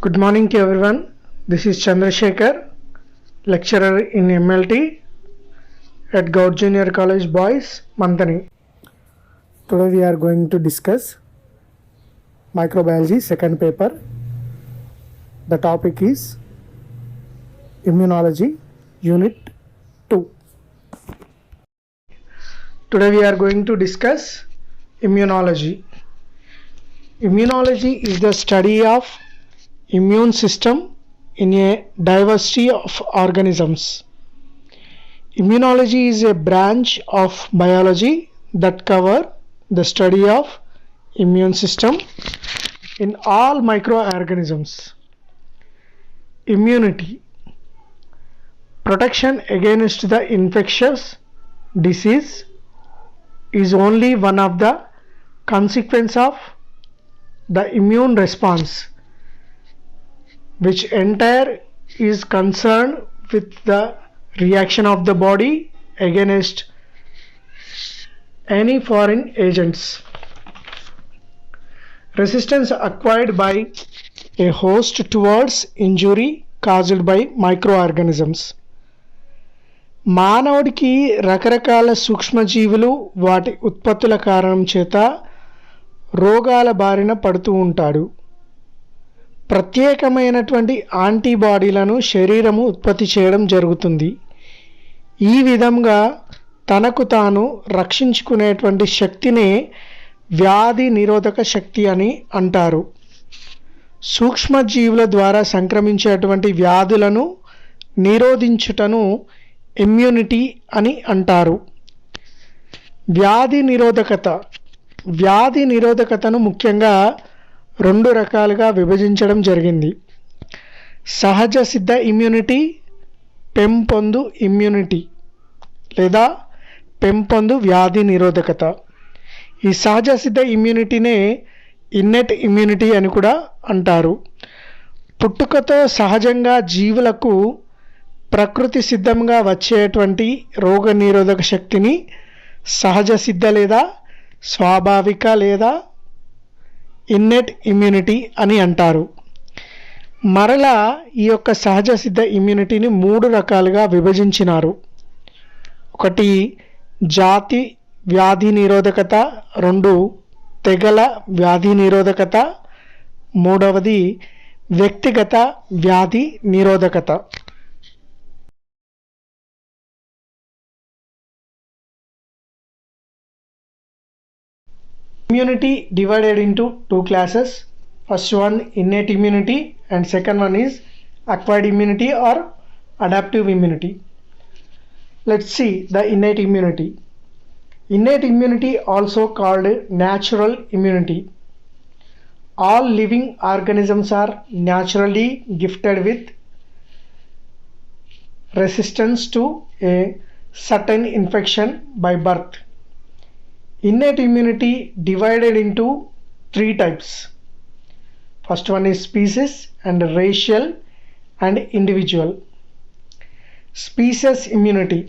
Good morning to everyone. This is Chandrasekhar, lecturer in MLT at Gaud Junior College Boys, Mantani. Today we are going to discuss microbiology second paper. The topic is immunology unit 2. Today we are going to discuss immunology. Immunology is the study of immune system in a diversity of organisms. Immunology is a branch of biology that cover the study of immune system in all microorganisms. Immunity, protection against the infectious disease, is only one of the consequence of the immune response, which entire is concerned with the reaction of the body against any foreign agents. Resistance acquired by a host towards injury caused by microorganisms. మానవుడికి రకరకాల సూక్ష్మజీవులు వాటి ఉత్పత్తుల కారణం చేత రోగాల బారిన పడుతూ ఉంటాడు. ప్రత్యేకమైనటువంటి యాంటీబాడీలను శరీరము ఉత్పత్తి చేయడం జరుగుతుంది. ఈ విధంగా తనకు తాను రక్షించుకునేటువంటి శక్తినే వ్యాధి నిరోధక శక్తి అని అంటారు. సూక్ష్మజీవుల ద్వారా సంక్రమించేటువంటి వ్యాధులను నిరోధించుటను ఇమ్యూనిటీ అని అంటారు. వ్యాధి నిరోధకతను ముఖ్యంగా రెండు రకాలుగా విభజించడం జరిగింది. సహజ సిద్ధ ఇమ్యూనిటీ, పెంపొందు ఇమ్యూనిటీ లేదా పెంపొందు వ్యాధి నిరోధకత. ఈ సహజ సిద్ధ ఇమ్యూనిటీనే ఇన్నెట్ ఇమ్యూనిటీ అని కూడా అంటారు. పుట్టుకతో సహజంగా జీవులకు ప్రకృతి సిద్ధంగా వచ్చేటువంటి రోగ నిరోధక శక్తిని సహజ సిద్ధ లేదా స్వాభావిక లేదా ఇన్నెట్ ఇమ్యూనిటీ అని అంటారు. మరలా ఈ యొక్క సహజ సిద్ధ ఇమ్యూనిటీని మూడు రకాలుగా విభజించినారు. ఒకటి జాతి వ్యాధి నిరోధకత, రెండు తెగల వ్యాధి నిరోధకత, మూడవది వ్యక్తిగత వ్యాధి నిరోధకత. Immunity divided into two classes. First one innate immunity and second one is acquired immunity or adaptive immunity. Let's see the innate immunity. Innate immunity, also called natural immunity. All living organisms are naturally gifted with resistance to a certain infection by birth. Innate immunity divided into three types. First one is species and racial and individual. Species immunity.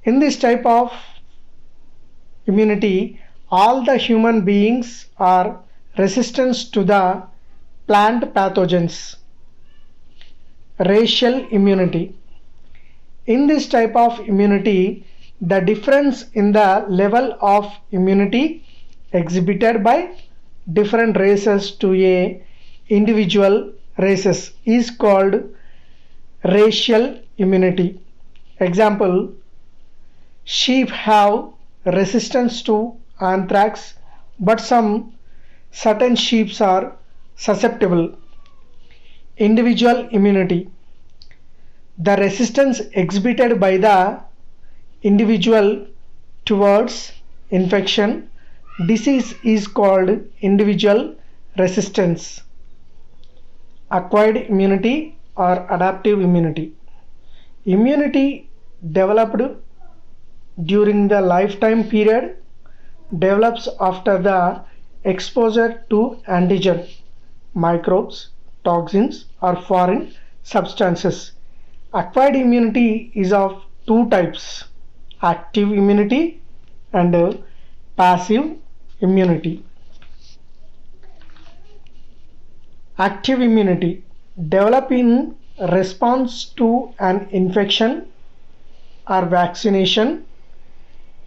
In this type of immunity, all the human beings are resistant to the plant pathogens. Racial immunity. In this type of immunity, the difference in the level of immunity exhibited by different races to a individual races is called racial immunity. Example, sheep have resistance to anthrax, but some certain sheep are susceptible. Individual immunity. The resistance exhibited by the individual towards infection disease is called individual resistance. Acquired immunity or adaptive immunity. Immunity developed during the lifetime period develops after the exposure to antigen, microbes, toxins or foreign substances. Acquired immunity is of two types: active immunity and passive immunity. Active immunity develop in response to an infection or vaccination.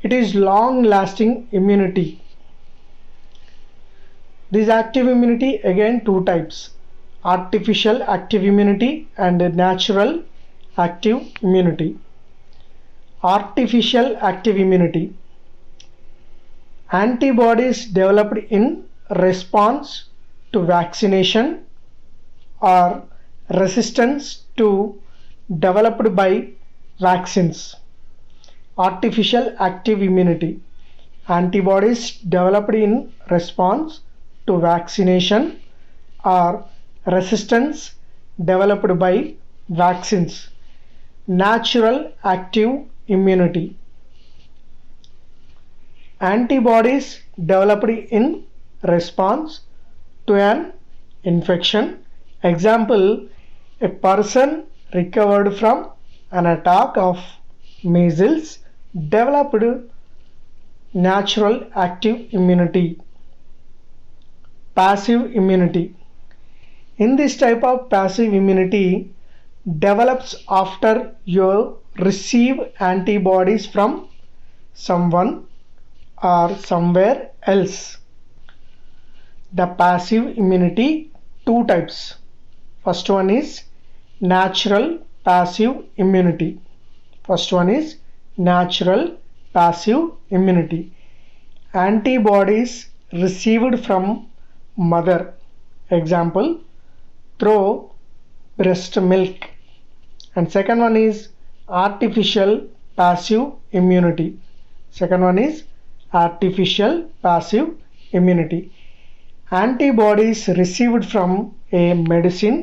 It is long lasting immunity. This active immunity, again two types: artificial active immunity and natural active immunity. Artificial active immunity: antibodies developed in response to vaccination or resistance to developed by vaccines. Artificial active immunity: antibodies developed in response to vaccination or resistance developed by vaccines. Natural active immunity: antibodies developed in response to an infection. Example, a person recovered from an attack of measles developed natural active immunity. Passive immunity: in this type of passive immunity develops after you receive antibodies from someone or somewhere else. The passive immunity, two types. First one is natural passive immunity. First one is natural passive immunity. Antibodies received from mother. Example, through breast milk. And second one is artificial passive immunity. Second one is artificial passive immunity. Antibodies received from a medicine.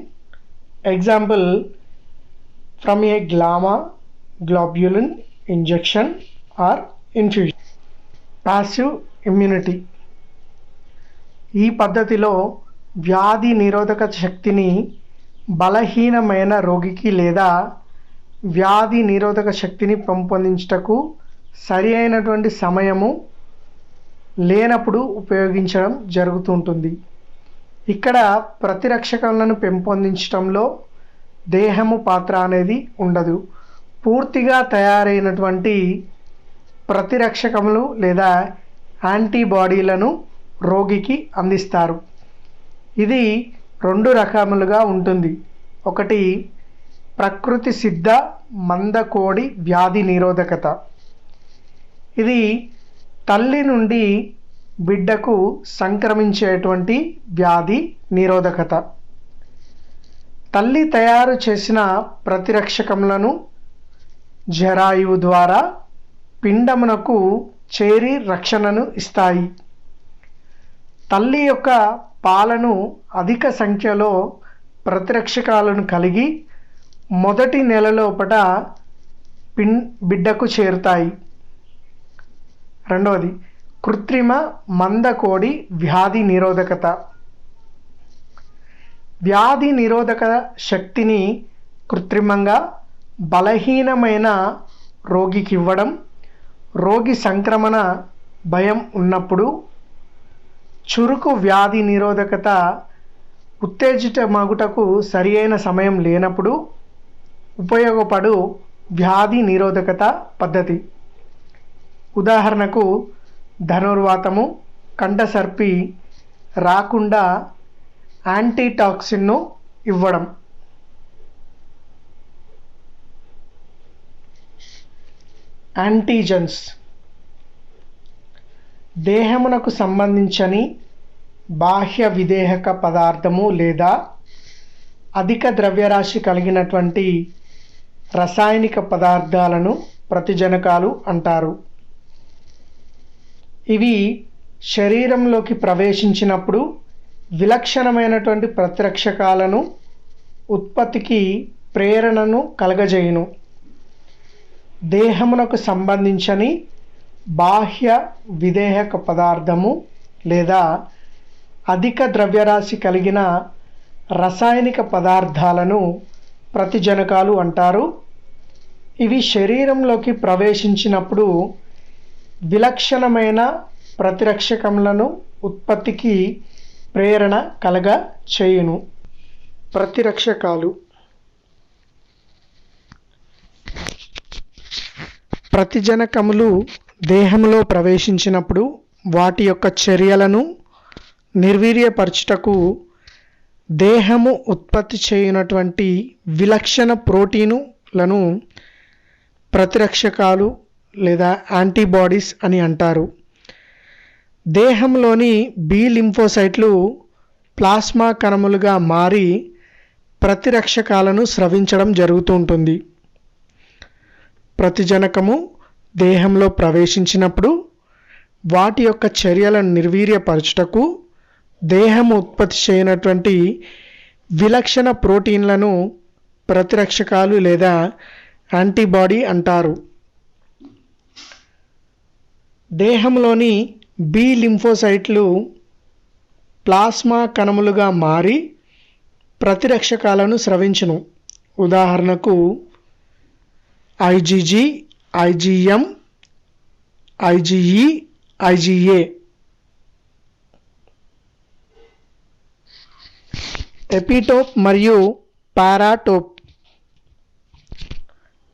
Example, from a gamma globulin injection or infusion. Passive immunity: ఈ పద్ధతిలో వ్యాధి నిరోధక శక్తిని బలహీనమైన రోగికి లేదా వ్యాధి నిరోధక శక్తిని పెంపొందించుటకు సరి అయినటువంటి సమయము లేనప్పుడు ఉపయోగించడం జరుగుతుంటుంది. ఇక్కడ ప్రతిరక్షకాలను పెంపొందించడంలో దేహము పాత్ర అనేది ఉండదు. పూర్తిగా తయారైనటువంటి ప్రతిరక్షకములు లేదా యాంటీబాడీలను రోగికి అందిస్తారు. ఇది రెండు రకములుగా ఉంటుంది. ఒకటి ప్రకృతి సిద్ధ మందకోడి వ్యాధి నిరోధకత. ఇది తల్లి నుండి బిడ్డకు సంక్రమించేటువంటి వ్యాధి నిరోధకత. తల్లి తయారు చేసిన ప్రతిరక్షకములను జరాయువు ద్వారా పిండమునకు చేరి రక్షణను ఇస్తాయి. తల్లి యొక్క పాలను అధిక సంఖ్యలో ప్రతిరక్షకాలను కలిగి మొదటి నెలలోపట బిడ్డకు చేరుతాయి. రెండవది కృత్రిమ మందకోడి వ్యాధి నిరోధకత. వ్యాధి నిరోధక శక్తిని కృత్రిమంగా బలహీనమైన రోగికి ఇవ్వడం, రోగి సంక్రమణ భయం ఉన్నప్పుడు, చురుకు వ్యాధి నిరోధకత ఉత్తేజితమగుటకు సరియైన సమయం లేనప్పుడు ఉపయోగపడు వ్యాధి నిరోధకత పద్ధతి. ఉదాహరణకు ధనుర్వాతము, కంఠసర్పి రాకుండా యాంటీటాక్సిన్ను ఇవ్వడం. యాంటీజెన్స్ దేహమునకు సంబంధించని బాహ్య విదేహక పదార్థము లేదా అధిక ద్రవ్యరాశి కలిగినటువంటి రసాయనిక పదార్థాలను ప్రతిజనకాలు అంటారు. ఇవి శరీరంలోకి ప్రవేశించినప్పుడు విలక్షణమైనటువంటి ప్రతిరక్షకాలను ఉత్పత్తికి ప్రేరణను కలగజేయును. దేహమునకు సంబంధించని బాహ్య విదేహక పదార్థము లేదా అధిక ద్రవ్యరాశి కలిగిన రసాయనిక పదార్థాలను ప్రతిజనకాలు అంటారు. ఇవి శరీరంలోకి ప్రవేశించినప్పుడు విలక్షణమైన ప్రతిరక్షకములను ఉత్పత్తికి ప్రేరణ కలగ చేయును. ప్రతిరక్షకాలు. ప్రతిజనకములు దేహంలో ప్రవేశించినప్పుడు వాటి యొక్క చర్యలను నిర్వీర్యపరచుటకు దేహము ఉత్పత్తి చేయనటువంటి విలక్షణ ప్రోటీనులను ప్రతిరక్షకాలు లేదా యాంటీబాడీస్ అని అంటారు. దేహంలోని బి లింఫోసైట్లు ప్లాస్మా కణములుగా మారి ప్రతిరక్షకాలను స్రవించడం జరుగుతూ ఉంటుంది. ప్రతిజనకము దేహంలో ప్రవేశించినప్పుడు వాటి యొక్క చర్యలను నిర్వీర్యపరచుటకు దేహం ఉత్పత్తి చేయనటువంటి విలక్షణ ప్రోటీన్లను ప్రతిరక్షకాలు లేదా యాంటీబాడీ అంటారు. దేహంలోని బి లింఫోసైట్లు ప్లాస్మా కణములుగా మారి ప్రతిరక్షకాలను స్రవించును. ఉదాహరణకు IgG, IgM, IgE, IgA. Epitope మరియు పారాటోప్.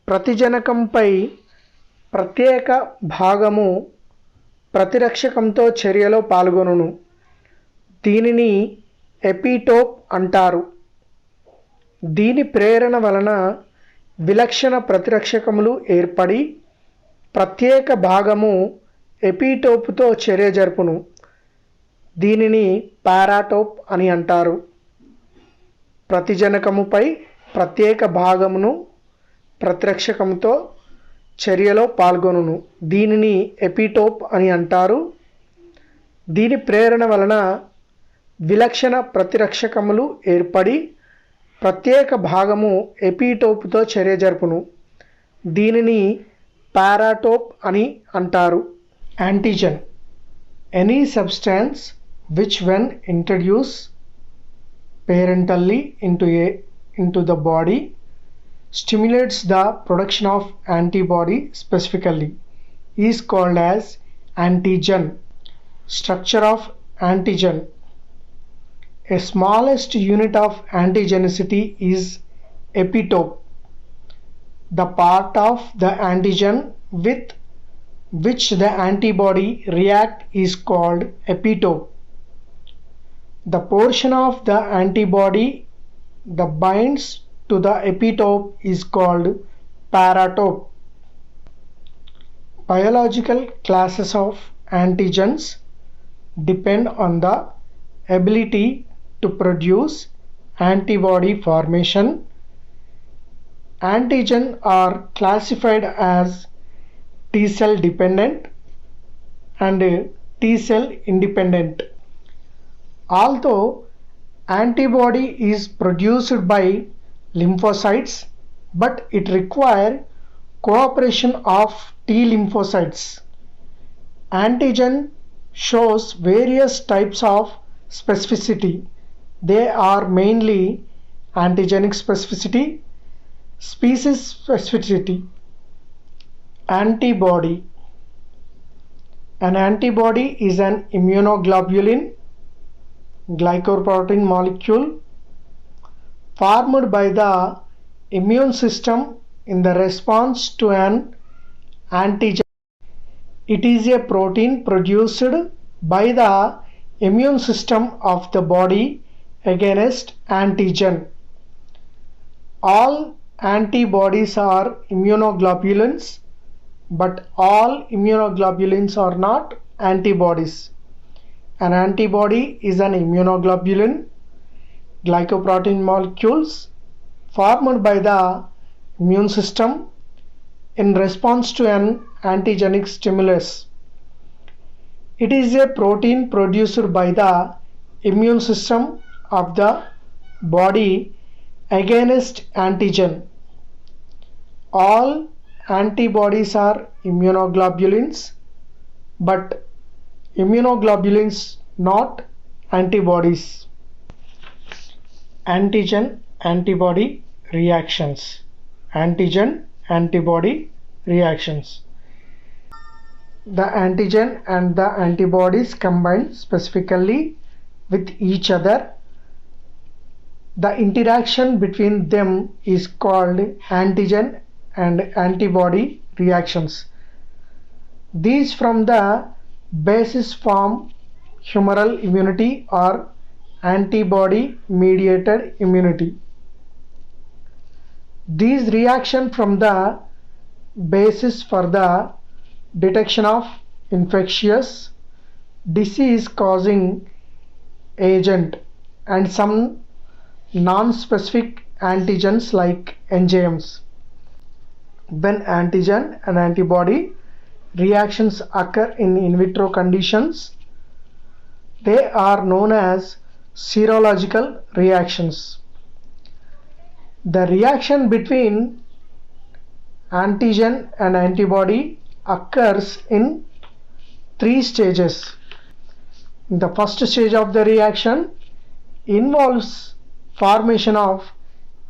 ప్రతిజనకంపై ప్రత్యేక భాగము ప్రతిరక్షకంతో చర్యలో పాల్గొనును. దీనిని ఎపిటోప్ అంటారు. దీని ప్రేరణ వలన విలక్షణ ప్రతిరక్షకములు ఏర్పడి ప్రత్యేక భాగము ఎపిటోప్తో చర్య జరుపును. దీనిని పారాటోప్ అని అంటారు. ప్రతిజనకముపై ప్రత్యేక భాగమును ప్రతిరక్షకముతో చర్యలో పాల్గొనును. దీనిని ఎపిటోప్ అని అంటారు. దీని ప్రేరణ వలన విలక్షణ ప్రతిరక్షకములు ఏర్పడి ప్రత్యేక భాగము ఎపిటోప్తో చర్య జరుపును. దీనిని పారాటోప్ అని అంటారు. Antigen. Any substance which when introduced parentally into the body stimulates the production of antibody specifically is called as antigen. Structure of antigen. A smallest unit of antigenicity is epitope. The part of the antigen with which the antibody react is called epitope. The portion of the antibody that binds to the epitope is called paratope. Biological classes of antigens depend on the ability to produce antibody formation. Antigen are classified as T cell dependent and T cell independent. Although antibody is produced by lymphocytes, but it requires cooperation of T lymphocytes. Antigen shows various types of specificity. They are mainly antigenic specificity, species specificity. Antibody. An antibody is an immunoglobulin glycoprotein molecule formed by the immune system in the response to an antigen. It is a protein produced by the immune system of the body against antigen. All antibodies are immunoglobulins, but all immunoglobulins are not antibodies. An antibody is an immunoglobulin glycoprotein molecules formed by the immune system in response to an antigenic stimulus. It is a protein produced by the immune system of the body against antigen. All antibodies are immunoglobulins, but immunoglobulins not antibodies. Antigen antibody reactions. Antigen antibody reactions. The antigen and the antibodies combine specifically with each other The interaction between them is called antigen and antibody reactions. These from the basis form humoral immunity or antibody mediated immunity. These reactions from the basis for the detection of infectious disease causing agent and some non-specific antigens like enzymes. When antigen and antibody reactions occur in vitro conditions, they are known as serological reactions. The reaction between antigen and antibody occurs in 3 stages. The first stage of the reaction involves formation of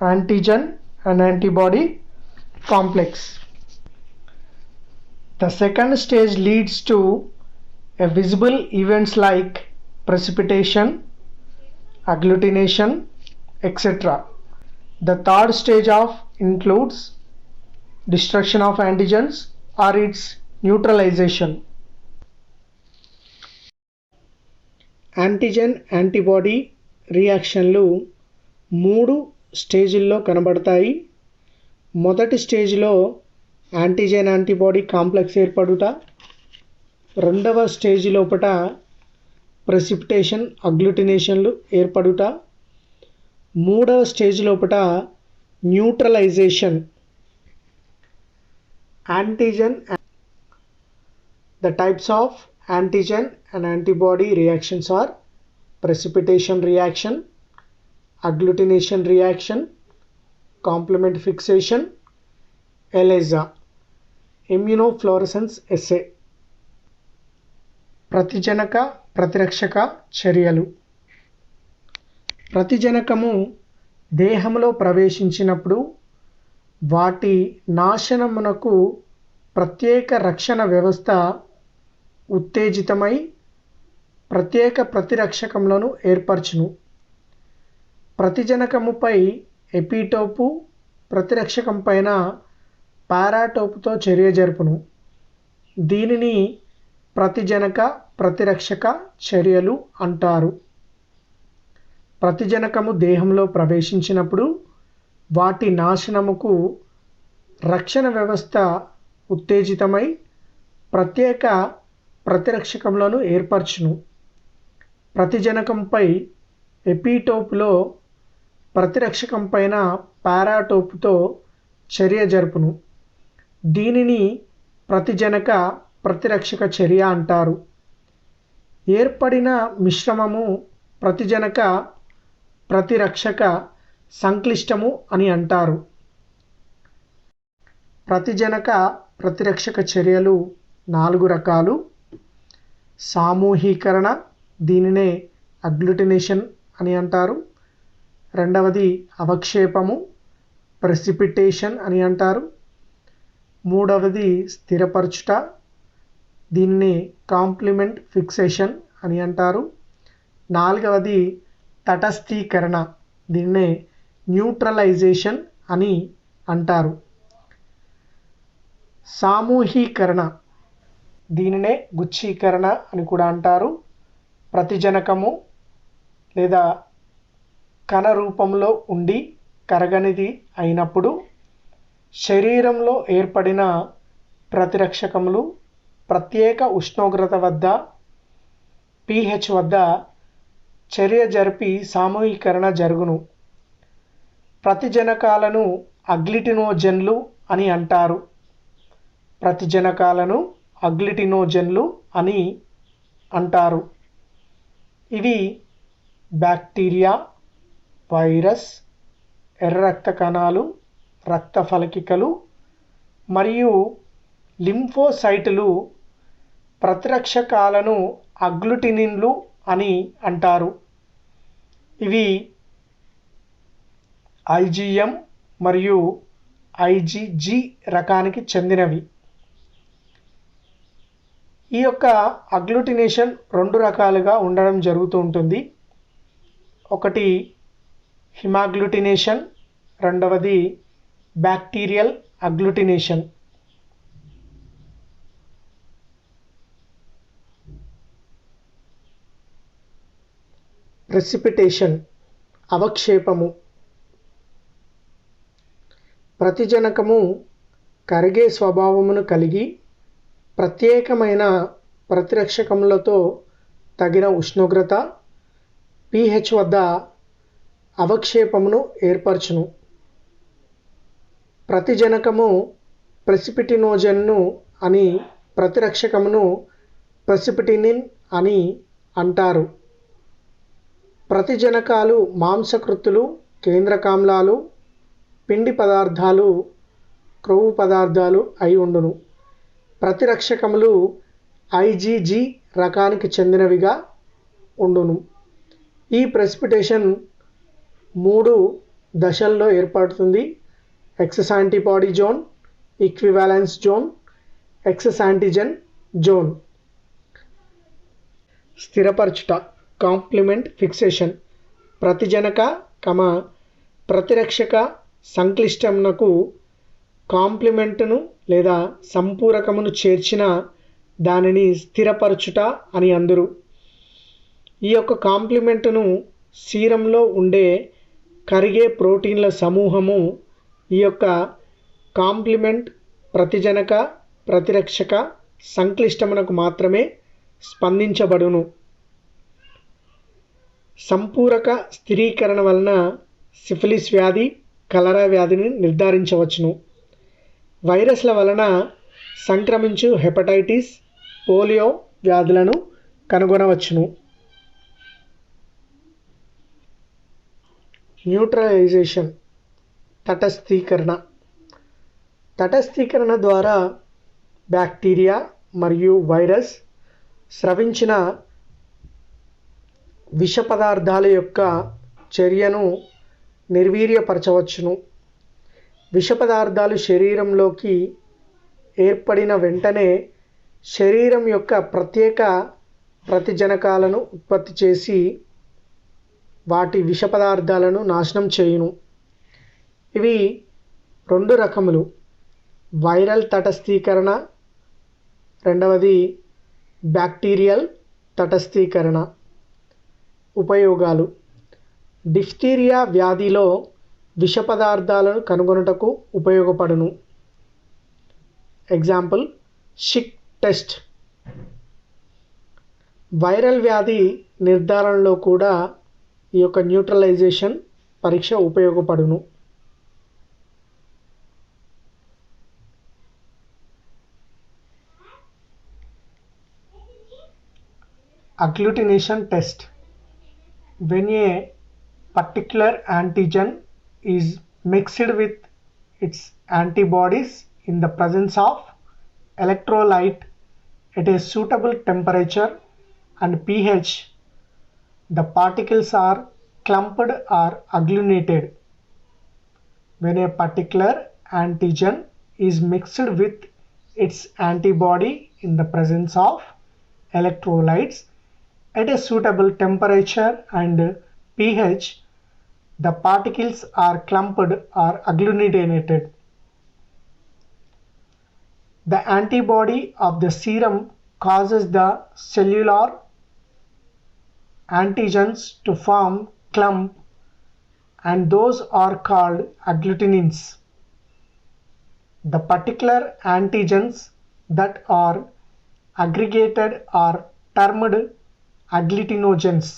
antigen and antibody complex. The second stage leads to a visible events like precipitation, agglutination, etc. The third stage includes destruction of antigens or its neutralization. Antigen antibody రియాక్షన్లు 3 స్టేజ్ల్లో కనబడతాయి. మొదటి స్టేజ్లో antigen antibody complex ఏర్పడుట, రెండవ stage లోపట precipitation అగ్లుటినేషన్లు ఏర్పడుట, మూడవ stage లోపట neutralisation. Antigen The types of antigen and antibody reactions are precipitation reaction, agglutination reaction, complement fixation, ELISA, immunofluorescence assay. ప్రతిజనక ప్రతిరక్షక చర్యలు. ప్రతిజనకము దేహంలో ప్రవేశించినప్పుడు వాటి నాశనమునకు ప్రత్యేక రక్షణ వ్యవస్థ ఉత్తేజితమై ప్రత్యేక ప్రతిరక్షకములను ఏర్పరచును. ప్రతిజనకముపై ఎపిటోపు ప్రతిరక్షకం పైన పారాటోపుతో చర్య జరుపును. దీనిని ప్రతిజనక ప్రతిరక్షక చర్యలు అంటారు. ప్రతిజనకము దేహంలో ప్రవేశించినప్పుడు వాటి నాశనముకు రక్షణ వ్యవస్థ ఉత్తేజితమై ప్రత్యేక ప్రతిరక్షకములను ఏర్పరచును. ప్రతిజనకంపై ఎపిటోపులో ప్రతిరక్షకం పైన పారాటోపుతో చర్య జరుపును. దీనిని ప్రతిజనక ప్రతిరక్షక చర్య అంటారు. ఏర్పడిన మిశ్రమము ప్రతిజనక ప్రతిరక్షక సంక్లిష్టము అని అంటారు. ప్రతిజనక ప్రతిరక్షక చర్యలు 4 రకాలు. సామూహీకరణ, దీనినే అగ్లుటినేషన్ అని అంటారు. రెండవది అవక్షేపము, ప్రెసిపిటేషన్ అని అంటారు. మూడవది స్థిరపరచుట, దీనిని కాంప్లిమెంట్ ఫిక్సేషన్ అని అంటారు. నాలుగవది తటస్థీకరణ, దీన్నే న్యూట్రలైజేషన్ అని అంటారు. సామూహీకరణ, దీనినే గుచ్ఛీకరణ అని కూడా అంటారు. ప్రతిజనకము లేదా కణ రూపంలో ఉండి కరగనిది అయినప్పుడు శరీరంలో ఏర్పడిన ప్రతిరక్షకములు ప్రత్యేక ఉష్ణోగ్రత వద్ద pH వద్ద చర్య జరిపి సామూహీకరణ జరుగును. ప్రతిజనకాలను అగ్లిటినోజెన్లు అని అంటారు. ప్రతిజనకాలను అగ్లిటినోజెన్లు అని అంటారు. ఇవి బ్యాక్టీరియా, వైరస్, ఎర్ర రక్త కణాలు, రక్త ఫలకికలు మరియు లింఫోసైట్లు ప్రతిరక్షకాలను అగ్లుటినిన్లు అని అంటారు. ఇవి IgM మరియు IgG రకానికి చెందినవి. ఈ యొక్క అగ్లుటినేషన్ 2 రకాలుగా ఉండడం జరుగుతూ ఉంటుంది. ఒకటి హిమాగ్లూటినేషన్, రెండవది బ్యాక్టీరియల్ అగ్లూటినేషన్. ప్రెసిపిటేషన్ అవక్షేపము. ప్రతిజనకము కరిగే స్వభావమును కలిగి ప్రత్యేకమైన ప్రతిరక్షకములతో తగిన ఉష్ణోగ్రత pH వద్ద అవక్షేపమును ఏర్పరచును. ప్రతిజనకము ప్రెసిపిటినోజన్ను అని ప్రతిరక్షకమును ప్రెసిపిటినిన్ అని అంటారు. ప్రతిజనకాలు మాంసకృత్తులు, కేంద్రకామ్లాలు, పిండి పదార్థాలు, క్రొవ్వు పదార్థాలు అయి ఉండును. ప్రతిరక్షకములు IgG రకానికి చెందినవిగా ఉండును. ఈ ప్రెసిపిటేషన్ 3 దశల్లో ఏర్పడుతుంది: excess antibody zone, equivalence zone, excess antigen zone. స్థిరపరచుట కాంప్లిమెంట్ ఫిక్సేషన్. ప్రతిజనక ప్రతిరక్షక సంక్లిష్టమునకు కాంప్లిమెంటును లేదా సంపూరకమును చేర్చిన దానిని స్థిరపరచుట అని అందురు. ఈ యొక్క కాంప్లిమెంటును సీరంలో ఉండే కరిగే ప్రోటీన్ల సమూహము ఈ యొక్క కాంప్లిమెంట్ ప్రతిజనక ప్రతిరక్షక సంక్లిష్టమునకు మాత్రమే స్పందించబడును. సంపూరక స్థిరీకరణ వలన సిఫిలిస్ వ్యాధి, కలరా వ్యాధిని నిర్ధారించవచ్చును. వైరస్ల వలన సంక్రమించు హెపటైటిస్, పోలియో వ్యాధులను కనుగొనవచ్చును. న్యూట్రలైజేషన్ తటస్థీకరణ. తటస్థీకరణ ద్వారా బ్యాక్టీరియా మరియు వైరస్ స్రవించిన విష పదార్థాల యొక్క చర్యను నిర్వీర్యపరచవచ్చును. విష పదార్థాలు శరీరంలోకి ఏర్పడిన వెంటనే శరీరం యొక్క ప్రత్యేక ప్రతిజనకాలను ఉత్పత్తి చేసి వాటి విష పదార్థాలను నాశనం చేయును. ఇవి 2 రకములు: వైరల్ తటస్థీకరణ, రెండవది బ్యాక్టీరియల్ తటస్థీకరణ. ఉపయోగాలు: డిఫ్తీరియా వ్యాధిలో విష పదార్థాలను కనుగొనుటకు ఉపయోగపడును. Example Chik test. వైరల్ వ్యాధి నిర్ధారణలో కూడా ఈ యొక్క న్యూట్రలైజేషన్ పరీక్ష ఉపయోగపడును. Agglutination test. When a particular antigen is mixed with its antibodies in the presence of electrolyte at a suitable temperature and pH, the particles are clumped or agglutinated. When a particular antigen is mixed with its antibody in the presence of electrolytes at a suitable temperature and pH, the particles are clumped or agglutinated. The antibody of the serum causes the cellular antigens to form clump, and those are called agglutinins. The particular antigens that are aggregated are termed agglutinogens.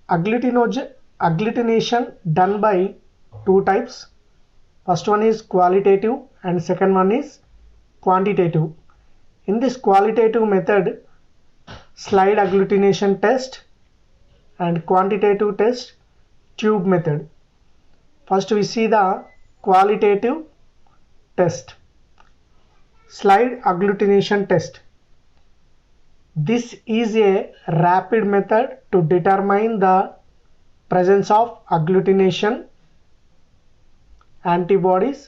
Agglutination done by 2 types. First one is qualitative and second one is quantitative. In this qualitative method, slide agglutination test and quantitative test, tube method. First we see the qualitative test. Slide agglutination test. This is a rapid method to determine the presence of agglutination antibodies.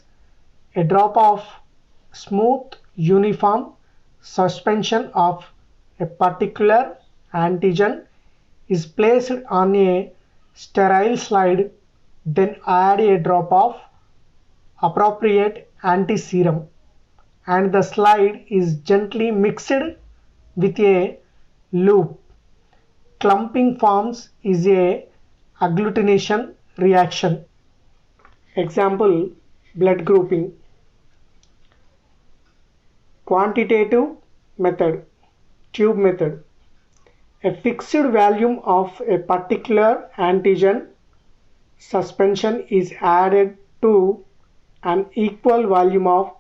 A drop of smooth uniform suspension of a particular antigen is placed on a sterile slide, then add a drop of appropriate anti-serum and the slide is gently mixed with a loop. Clumping forms is a agglutination reaction. Example, blood grouping. Quantitative method, tube method. A fixed volume of a particular antigen suspension is added to an equal volume of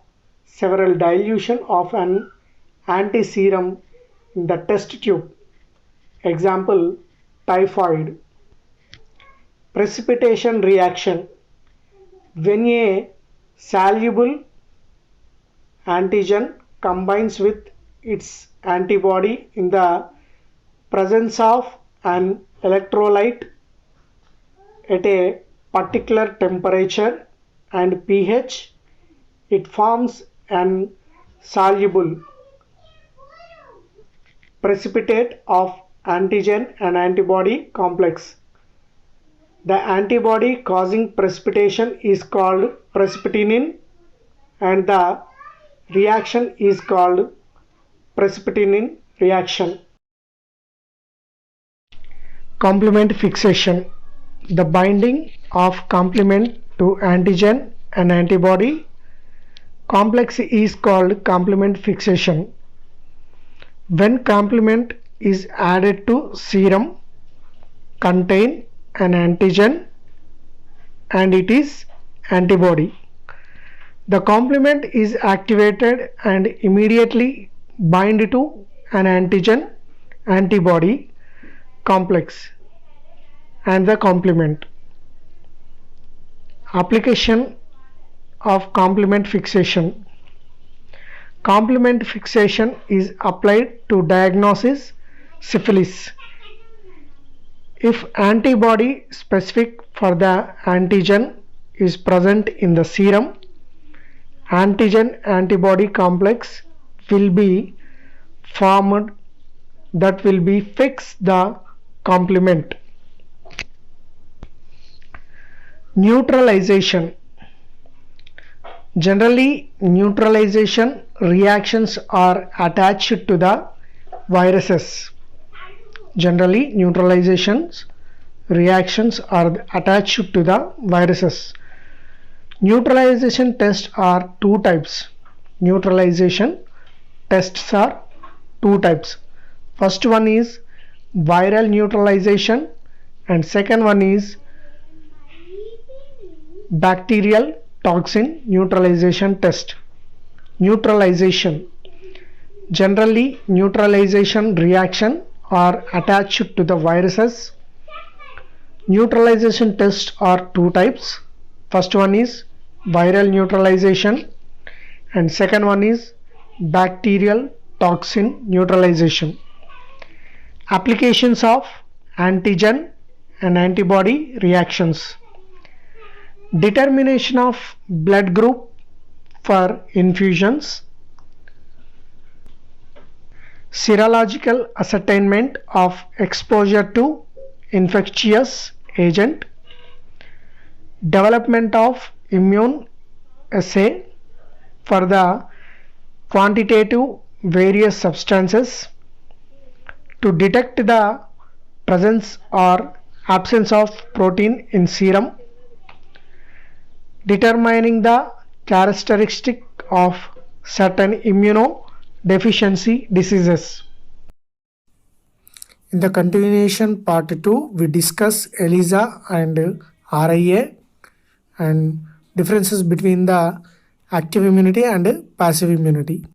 several dilution of an antiserum in the test tube. Example, typhoid. Precipitation reaction. When a soluble antigen combines with its antibody in the presence of an electrolyte at a particular temperature and pH, it forms an soluble precipitate of antigen and antibody complex. The antibody causing precipitation is called precipitinin and the reaction is called precipitinin reaction. Complement fixation. The binding of complement to antigen and antibody complex is called complement fixation. When complement is added to serum contain an antigen and it is antibody. The complement is activated and immediately bind to an antigen antibody complex and the complement. Application of complement fixation. Complement fixation is applied to diagnosis syphilis. If antibody specific for the antigen is present in the serum, antigen antibody complex will be formed that will be fix the complement. Neutralization. Generally, neutralization reactions are attached to the viruses. Generally, neutralizations reactions are attached to the viruses. Neutralization tests are two types. Neutralization tests are two types. First one is viral neutralization and second one is bacterial toxin neutralization test. Neutralization. Generally, neutralization reaction are attached to the viruses. Neutralization tests are two types. First one is viral neutralization and second one is bacterial toxin neutralization. Applications of antigen and antibody reactions. Determination of blood group for infusions. Serological ascertainment of exposure to infectious agent. Development of immune assay for the quantitative various substances to detect the presence or absence of protein in serum. Determining the characteristic of certain immunodeficiency diseases. In the continuation part 2, we discuss ELISA and RIA and differences between the active immunity and passive immunity.